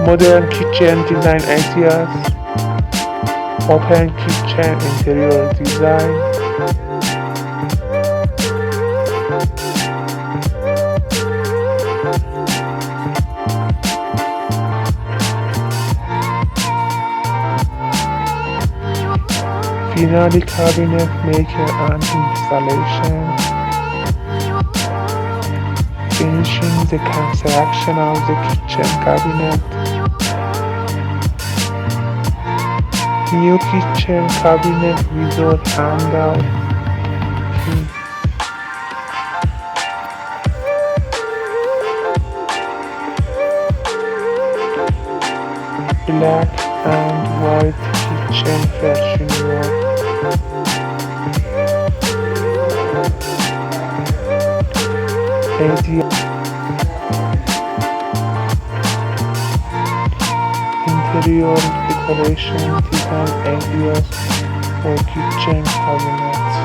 Modern kitchen design ideas, open kitchen interior design, finally cabinet maker and installation, finishing the construction of the kitchen cabinet. New kitchen cabinet without handle key. Black and white kitchen fashion work. Idea. Interior decoration design ideas for kitchen cabinets.